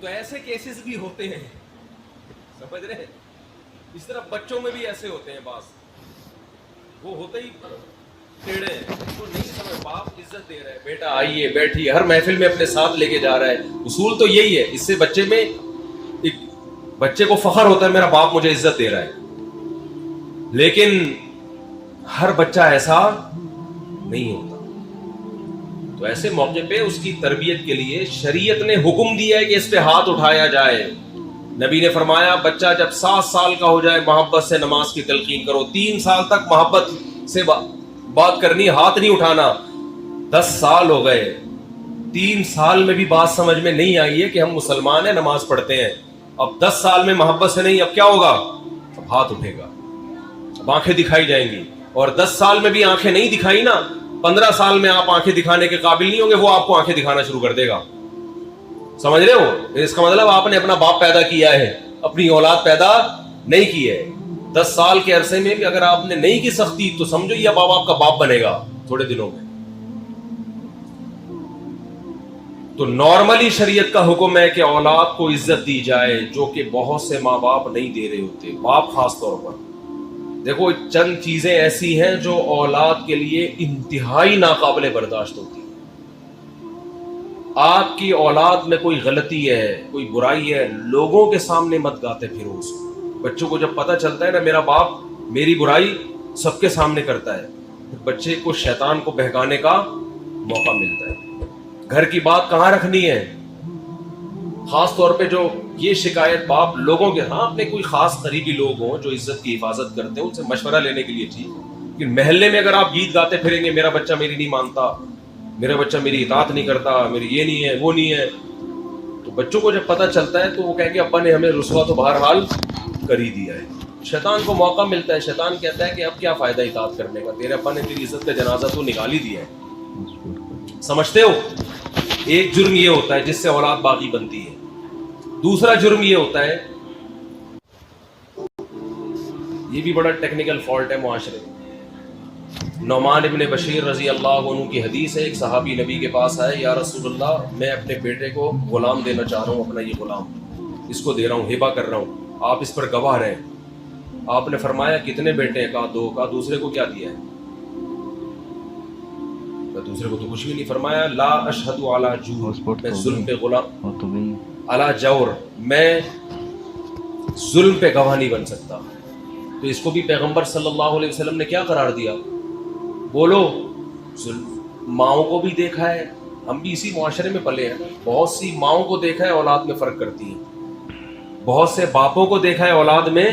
تو ایسے کیسز بھی ہوتے ہیں, سمجھ رہے ہیں, اس طرح بچوں میں بھی ایسے ہوتے ہیں بعض, وہ ہوتے ہی ٹیڑے ہیں, تو نہیں سمجھ, باپ عزت دے رہا ہے, بیٹا آئیے بیٹھیے, ہر محفل میں اپنے ساتھ لے کے جا رہا ہے. اصول تو یہی ہے, اس سے بچے میں ایک بچے کو فخر ہوتا ہے میرا باپ مجھے عزت دے رہا ہے. لیکن ہر بچہ ایسا نہیں ہوتا. تو ایسے موقع پہ اس کی تربیت کے لیے شریعت نے حکم دیا ہے کہ اس پہ ہاتھ اٹھایا جائے. نبی نے فرمایا بچہ جب 7 سال کا ہو جائے محبت سے نماز کی تلقین کرو. 3 سال تک محبت سے بات کرنی, ہاتھ نہیں اٹھانا. 10 سال ہو گئے, 3 سال میں بھی بات سمجھ میں نہیں آئی ہے کہ ہم مسلمان ہیں, نماز پڑھتے ہیں. اب 10 سال میں محبت سے نہیں, اب کیا ہوگا, اب ہاتھ اٹھے گا, اب آنکھیں دکھائی جائیں گی. اور 10 سال میں بھی آنکھیں نہیں دکھائی نا, 15 سال میں آپ آنکھیں دکھانے کے قابل نہیں ہوں گے, وہ آپ کو آنکھیں دکھانا شروع کر دے گا. سمجھ رہے ہو, اس کا مطلب آپ نے اپنا باپ پیدا کیا ہے, اپنی اولاد پیدا نہیں کی ہے. 10 سال کے عرصے میں بھی اگر آپ نے نہیں کی سختی تو سمجھو یہ اب آپ کا باپ بنے گا تھوڑے دنوں میں. تو نارملی شریعت کا حکم ہے کہ اولاد کو عزت دی جائے, جو کہ بہت سے ماں باپ نہیں دے رہے ہوتے, باپ خاص طور پر. دیکھو چند چیزیں ایسی ہیں جو اولاد کے لیے انتہائی ناقابل برداشت ہوتی ہیں. آپ کی اولاد میں کوئی غلطی ہے, کوئی برائی ہے, لوگوں کے سامنے مت گاتے پھرو اس کو. بچوں کو جب پتہ چلتا ہے نا میرا باپ میری برائی سب کے سامنے کرتا ہے, بچے کو شیطان کو بہکانے کا موقع ملتا ہے. گھر کی بات کہاں رکھنی ہے, خاص طور پہ جو یہ شکایت باپ لوگوں کے, ہاں اپنے کوئی خاص قریبی لوگ ہوں جو عزت کی حفاظت کرتے ہیں ان سے مشورہ لینے کے لیے ٹھیک ہے. کہ محلے میں اگر آپ گیت گاتے پھریں گے میرا بچہ میری نہیں مانتا, میرا بچہ میری اطاعت نہیں کرتا, میری یہ نہیں ہے وہ نہیں ہے, تو بچوں کو جب پتہ چلتا ہے تو وہ کہیں گے ابا نے ہمیں رسوا تو بہرحال کر ہی دیا ہے. شیطان کو موقع ملتا ہے, شیطان کہتا ہے کہ اب کیا فائدہ اطاعت کرنے کا, تیرے ابا نے تیری عزت کا جنازہ تو نکال ہی دیا ہے. سمجھتے ہو, ایک جرم یہ ہوتا ہے جس سے اولاد باقی بنتی ہے. دوسرا جرم یہ ہوتا ہے, یہ بھی بڑا ٹیکنیکل فالٹ ہے معاشرے میں. نعمان ابن بشیر رضی اللہ عنہ کی حدیث ہے, ایک صحابی نبی کے پاس آئے, یا رسول اللہ میں اپنے بیٹے کو غلام دینا چاہ رہا ہوں, اپنا یہ غلام اس کو دے رہا ہوں, ہبہ کر رہا ہوں, آپ اس پر گواہ رہیں. آپ نے فرمایا کتنے بیٹے ہیں, کہا 2, کہا دوسرے کو کیا دیا ہے, دوسرے کو تو کچھ بھی نہیں. فرمایا لا اشہد علی جور, میں ظلم پہ غلام, علی جور میں ظلم پہ گواہ نہیں بن سکتا. تو اس کو بھی پیغمبر صلی اللہ علیہ وسلم نے کیا قرار دیا, بولو ظلم. ماؤں کو بھی دیکھا ہے, ہم بھی اسی معاشرے میں پلے ہیں, بہت سی ماؤں کو دیکھا ہے اولاد میں فرق کرتی ہیں, بہت سے باپوں کو دیکھا ہے اولاد میں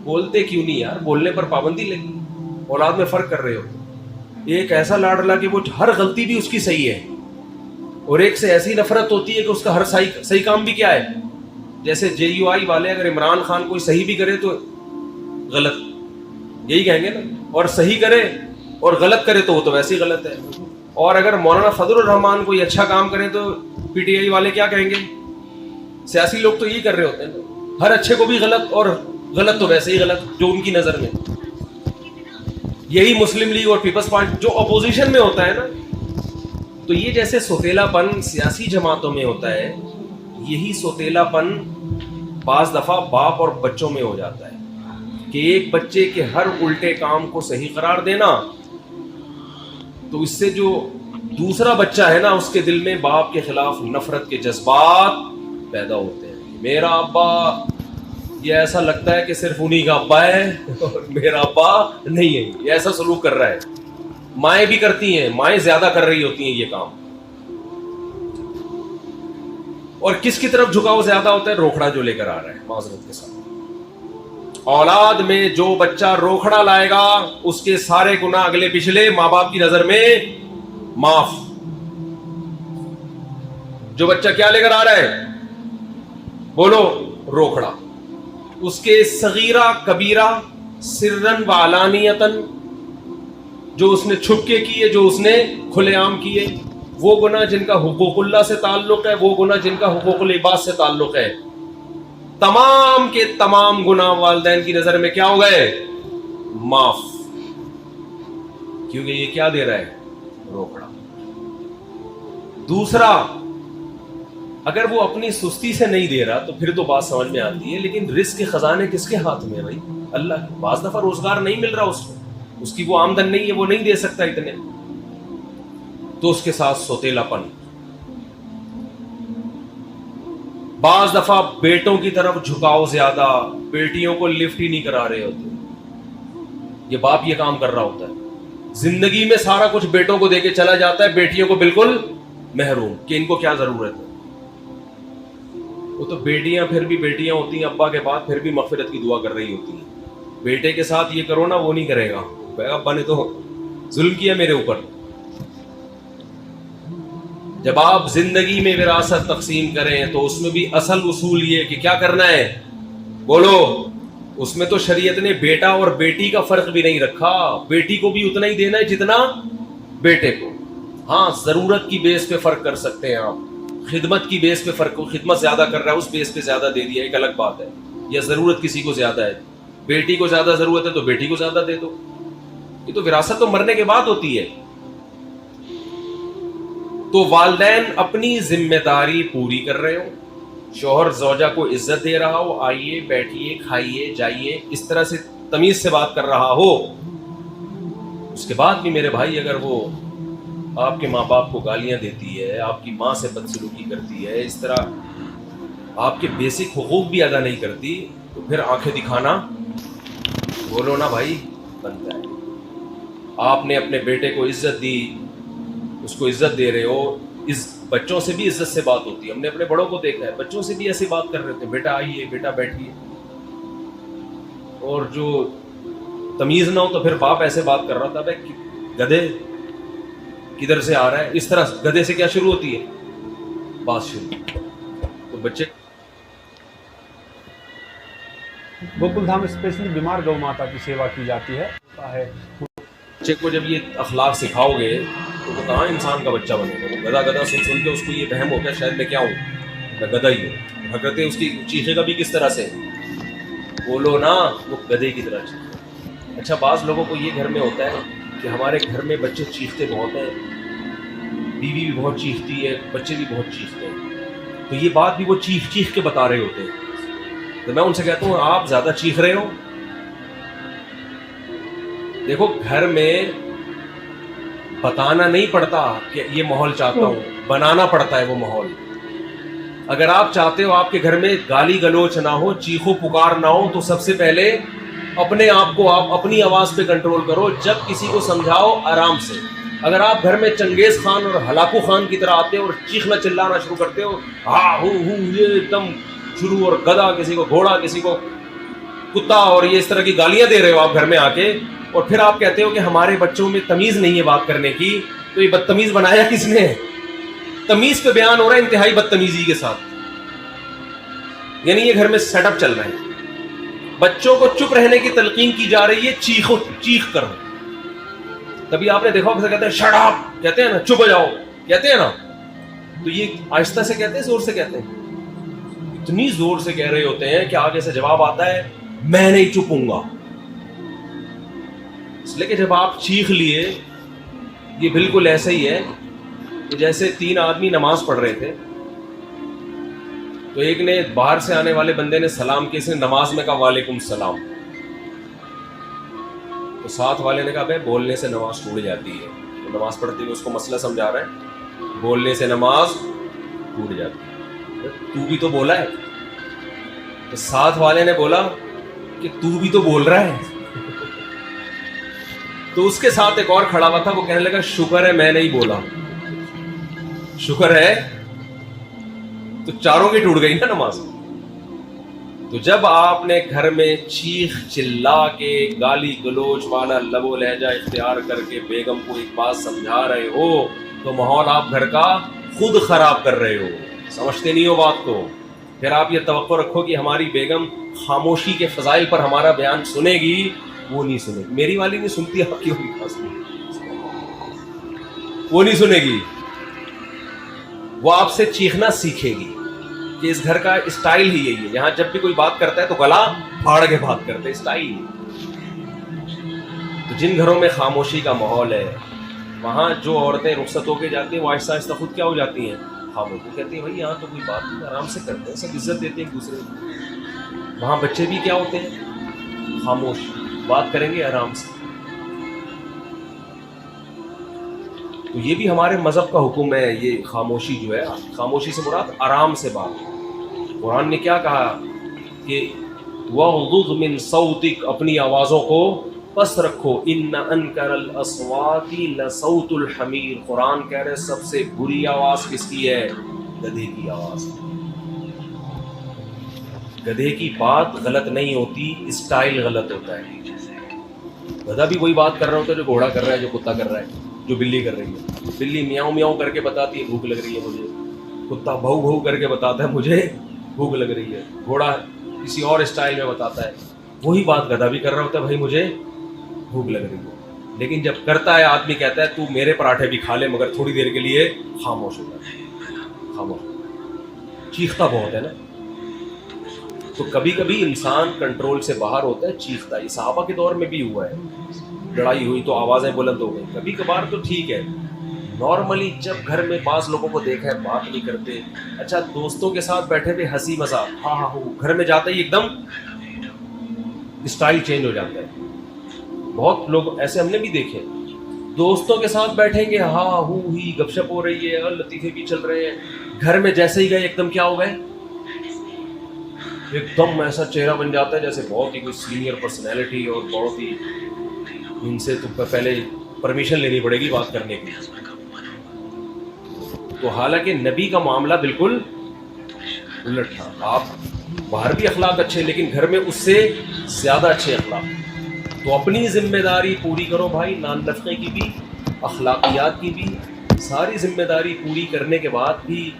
بولتے کیوں نہیں یار, بولنے پر پابندی لگی, اولاد میں فرق کر رہے ہو. ایک ایسا لاڈلا کہ وہ ہر غلطی بھی اس کی صحیح ہے, اور ایک سے ایسی نفرت ہوتی ہے کہ اس کا ہر صحیح کام بھی کیا ہے. جیسے JUI والے اگر عمران خان کوئی صحیح بھی کرے تو غلط یہی کہیں گے نا, اور صحیح کرے اور غلط کرے تو وہ تو ویسے ہی غلط ہے. اور اگر مولانا فضل الرحمان کوئی اچھا کام کرے تو PTI والے کیا کہیں گے, سیاسی لوگ تو یہی کر رہے ہوتے ہیں, ہر اچھے کو بھی غلط, اور غلط تو ویسے ہی غلط جو ان کی نظر میں. یہی مسلم لیگ اور پیپلز پارٹی جو اپوزیشن میں ہوتا ہے نا, تو یہ جیسے سوتیلا پن سیاسی جماعتوں میں ہوتا ہے, یہی سوتیلا پن بعض دفعہ باپ اور بچوں میں ہو جاتا ہے کہ ایک بچے کے ہر الٹے کام کو صحیح قرار دینا, تو اس سے جو دوسرا بچہ ہے نا اس کے دل میں باپ کے خلاف نفرت کے جذبات پیدا ہوتے ہیں. میرا ابا, یہ ایسا لگتا ہے کہ صرف انہی کا ابا ہے اور میرا ابا نہیں ہے, یہ ایسا سلوک کر رہا ہے. مائیں بھی کرتی ہیں, مائیں زیادہ کر رہی ہوتی ہیں یہ کام. اور کس کی طرف جھکاؤ زیادہ ہوتا ہے, روکھڑا جو لے کر آ رہا ہے. معذرت کے ساتھ اولاد میں جو بچہ روکھڑا لائے گا اس کے سارے گناہ اگلے پچھلے ماں باپ کی نظر میں معاف. جو بچہ کیا لے کر آ رہا ہے, بولو روکھڑا, اس کے صغیرہ کبیرہ سرن و علانیتن, جو اس نے چھپ کے کیے, جو اس نے کھلے عام کیے, وہ گناہ جن کا حقوق اللہ سے تعلق ہے, وہ گناہ جن کا حقوق العباد سے تعلق ہے, تمام کے تمام گناہ والدین کی نظر میں کیا ہو گئے, معاف. کیونکہ یہ کیا دے رہا ہے, روکڑا. دوسرا, اگر وہ اپنی سستی سے نہیں دے رہا تو پھر تو بات سمجھ میں آتی ہے، لیکن رزق کے خزانے کس کے ہاتھ میں ہے بھائی؟ اللہ کے۔ بعض دفعہ روزگار نہیں مل رہا اس کو، اس کی وہ آمدن نہیں ہے، وہ نہیں دے سکتا اتنے، تو اس کے ساتھ سوتیلا پن۔ بعض دفعہ بیٹوں کی طرف جھکاؤ زیادہ، بیٹیوں کو لفٹ ہی نہیں کرا رہے ہوتے، یہ باپ یہ کام کر رہا ہوتا ہے، زندگی میں سارا کچھ بیٹوں کو دے کے چلا جاتا ہے، بیٹیوں کو بالکل محروم کہ ان کو کیا ضرورت ہے۔ وہ تو بیٹیاں پھر بھی بیٹیاں ہوتی ہیں، ابا کے بعد پھر بھی مغفرت کی دعا کر رہی ہوتی ہیں، بیٹے کے ساتھ یہ کرو نا وہ نہیں کرے گا، ابا نے تو ظلم کیا میرے اوپر۔ جب آپ زندگی میں وراثت تقسیم کریں تو اس میں بھی اصل اصول یہ کہ کیا کرنا ہے، بولو۔ اس میں تو شریعت نے بیٹا اور بیٹی کا فرق بھی نہیں رکھا، بیٹی کو بھی اتنا ہی دینا ہے جتنا بیٹے کو۔ ہاں ضرورت کی بیس پہ فرق کر سکتے ہیں آپ، خدمت کی بیس پہ فرق، خدمت زیادہ کر رہا ہے اس بیس پہ زیادہ دے دیا، ایک الگ بات ہے، یا ضرورت کسی کو زیادہ ہے، بیٹی کو زیادہ ضرورت ہے تو بیٹی کو زیادہ دے دو، یہ تو وراثت تو مرنے کے بعد ہوتی ہے۔ تو والدین اپنی ذمہ داری پوری کر رہے ہو، شوہر زوجہ کو عزت دے رہا ہو، آئیے بیٹھیے کھائیے جائیے، اس طرح سے تمیز سے بات کر رہا ہو، اس کے بعد بھی میرے بھائی اگر وہ آپ کے ماں باپ کو گالیاں دیتی ہے، آپ کی ماں سے بدسلوکی کرتی ہے، اس طرح آپ کے بیسک حقوق بھی ادا نہیں کرتی، تو پھر آنکھیں دکھانا بولو نا بھائی بنتا ہے۔ آپ نے اپنے بیٹے کو عزت دی، اس کو عزت دے رہے ہو، اس بچوں سے بھی عزت سے بات ہوتی ہے، ہم نے اپنے بڑوں کو دیکھا ہے، بچوں سے بھی ایسے بات کر رہے ہوتے ہیں، بیٹا آئیے بیٹا بیٹھیے، اور جو تمیز نہ ہو تو پھر باپ ایسے بات کر رہا تھا، بھائی گدھے کدھر سے آ رہا ہے، اس طرح گدھے سے کیا شروع ہوتی ہے بات شروع، تو بچے گوکل دھام اسپیشلی بیمار گو ماتا کی سیوا کی جاتی ہے۔ بچے کو جب یہ اخلاق سکھاؤ گے تو وہ کہاں انسان کا بچہ بنے گا، وہ گدھا گدھا سن سن کے اس کو یہ وہم ہو گیا شاید میں کیا ہوں، میں گدھا ہی ہوں۔ حرکتیں اس کی چیخے گا بھی کس طرح سے، بولو نا وہ گدھے کی طرح چیخے۔ اچھا بعض لوگوں کو یہ گھر میں ہوتا ہے کہ ہمارے گھر میں بچے چیختے بہت ہیں، بیوی بھی بہت چیختی ہے، بچے بھی بہت چیختے ہیں، تو یہ بات بھی وہ چیخ چیخ کے بتا رہے ہوتے ہیں، تو میں ان سے کہتا ہوں آپ زیادہ چیخ رہے ہو۔ دیکھو گھر میں بتانا نہیں پڑتا کہ یہ ماحول چاہتا ہوں، بنانا پڑتا ہے وہ ماحول۔ اگر آپ چاہتے ہو آپ کے گھر میں گالی گلوچ نہ ہو، چیخو پکار نہ ہو، تو سب سے پہلے اپنے آپ کو آپ اپنی آواز پہ کنٹرول کرو، جب کسی کو سمجھاؤ آرام سے۔ اگر آپ گھر میں چنگیز خان اور ہلاکو خان کی طرح آتے ہو اور چیخنا چلانا شروع کرتے ہو، ہاں ہو یہ ایک دم شروع، اور گدھا کسی کو گھوڑا کسی کو کتا، اور یہ اس طرح کی گالیاں دے رہے ہو آپ گھر میں آ کے، اور پھر آپ کہتے ہو کہ ہمارے بچوں میں تمیز نہیں ہے بات کرنے کی، تو یہ بدتمیز بنایا کس نے؟ تمیز پہ بیان ہو رہا ہے انتہائی بدتمیزی کے ساتھ، یعنی یہ گھر میں سیٹ اپ چل رہا ہے، بچوں کو چپ رہنے کی تلقین کی جا رہی ہے، چیخ کرو۔ تبھی آپ نے دیکھا کیسے کہتے ہیں شٹ اپ، کہتے ہیں نا چپ ہو جاؤ، کہتے ہیں نا، تو یہ آہستہ سے کہتے ہیں زور سے کہتے ہیں، اتنی زور سے کہہ رہے ہوتے ہیں کہ آگے سے جواب آتا ہے میں نہیں چپوں گا۔ اس لیے کہ جب آپ چیخ لیے، یہ بالکل ایسا ہی ہے کہ جیسے 3 آدمی نماز پڑھ رہے تھے، تو ایک نے باہر سے آنے والے بندے نے سلام کیا، اس نے نماز میں کہا وعلیکم السلام، تو ساتھ والے نے کہا بھائی بولنے سے نماز ٹوٹ جاتی ہے، تو نماز پڑھتے ہوئے اس کو مسئلہ سمجھا رہا ہے، بولنے سے نماز ٹوٹ جاتی ہے، تو بھی تو بولا ہے، تو ساتھ والے نے بولا کہ تو بھی تو بول رہا ہے، تو اس کے ساتھ ایک اور کھڑا ہوا تھا، وہ کہنے لگا شکر ہے میں نہیں بولا، شکر ہے، تو چاروں کی ٹوٹ گئی نا نماز۔ تو جب آپ نے گھر میں چیخ چلا کے گالی گلوچ والا لب و لہجہ اختیار کر کے بیگم کو ایک بات سمجھا رہے ہو، تو ماحول آپ گھر کا خود خراب کر رہے ہو، سمجھتے نہیں ہو بات کو۔ پھر آپ یہ توقع رکھو کہ ہماری بیگم خاموشی کے فضائل پر ہمارا بیان سنے گی، وہ نہیں سنے گی، میری والی نہیں سنتی، آپ کی ہوگی خاص وہ نہیں سنے گی، وہ آپ سے چیخنا سیکھے گی، کہ اس گھر کا اسٹائل ہی یہی ہے، یہاں جب بھی کوئی بات کرتا ہے تو گلا پھاڑ کے بات کرتے، اسٹائل ہی۔ تو جن گھروں میں خاموشی کا ماحول ہے، وہاں جو عورتیں رخصت ہو کے جاتی ہیں وہ آہستہ آہستہ خود کیا ہو جاتی ہیں، خاموش. وہ کہتے ہیں بھائی یہاں تو کوئی بات نہیں, آرام سے کرتے ہیں, سب عزت دیتے ہیں ایک دوسرے کو. وہاں بچے بھی کیا ہوتے ہیں, خاموش, بات کریں گے آرام سے. تو یہ بھی ہمارے مذہب کا حکم ہے, یہ خاموشی جو ہے, خاموشی سے مراد آرام سے بات. قرآن نے کیا کہا کہ وَغْضُضْ مِنْ صَوْتِكَ, اپنی آوازوں کو پس رکھو, ان انکر الاصوات لصوت الحمیر. قرآن کہہ رہے سب سے بری آواز کس کی ہے, گدھے کی آواز. گدھے کی بات غلط نہیں ہوتی, اسٹائل غلط ہوتا ہے. گدھا بھی وہی بات کر رہا ہوتا ہے جو گھوڑا کر رہا ہے, جو کتا کر رہا ہے, جو بلی کر رہی ہے. بلی میاؤں میاؤں کر کے بتاتی ہے بھوک لگ رہی ہے مجھے, کتا بھو بھو کر کے بتاتا ہے مجھے بھوک لگ رہی ہے, گھوڑا کسی اور اسٹائل میں بتاتا ہے. وہی بات گدھا بھی کر رہا ہوتا ہے, بھائی مجھے بھوک لگ رہی ہے. لیکن جب کرتا ہے آدمی کہتا ہے تو میرے پراٹھے بھی کھا لے مگر تھوڑی دیر کے لیے خاموش ہو جاتا ہے. خاموش, چیختا بہت ہے نا. تو کبھی کبھی انسان کنٹرول سے باہر ہوتا ہے, چیختا ہے. صحابہ کے دور میں بھی ہوا ہے, لڑائی ہوئی تو آوازیں بلند ہو گئی. کبھی کبھار تو ٹھیک ہے, نارملی جب گھر میں بعض لوگوں کو دیکھا ہے بات نہیں کرتے, اچھا دوستوں کے ساتھ بیٹھے تھے ہنسی مذاق, ہاں ہاں ہو, گھر میں جاتا ہی ایک دم اسٹائل چینج ہو جاتا ہے. بہت لوگ ایسے ہم نے بھی دیکھے, دوستوں کے ساتھ بیٹھیں گے, ہاں ہو ہی گپ شپ ہو رہی ہے, لطیفے بھی چل رہے ہیں. گھر میں جیسے ہی گئے ایک دم کیا ہو گئے, ایک دم ایسا چہرہ بن جاتا ہے جیسے بہت ہی کوئی سینئر پرسنالٹی, اور بہت ہی ان سے تو پہلے پرمیشن لینی پڑے گی بات کرنے کی. تو حالانکہ نبی کا معاملہ بالکل الٹ تھا. آپ باہر بھی اخلاق اچھے, لیکن گھر میں اس سے زیادہ اچھے اخلاق. تو اپنی ذمہ داری پوری کرو بھائی, نان نفقے کی بھی, اخلاقیات کی بھی, ساری ذمہ داری پوری کرنے کے بعد بھی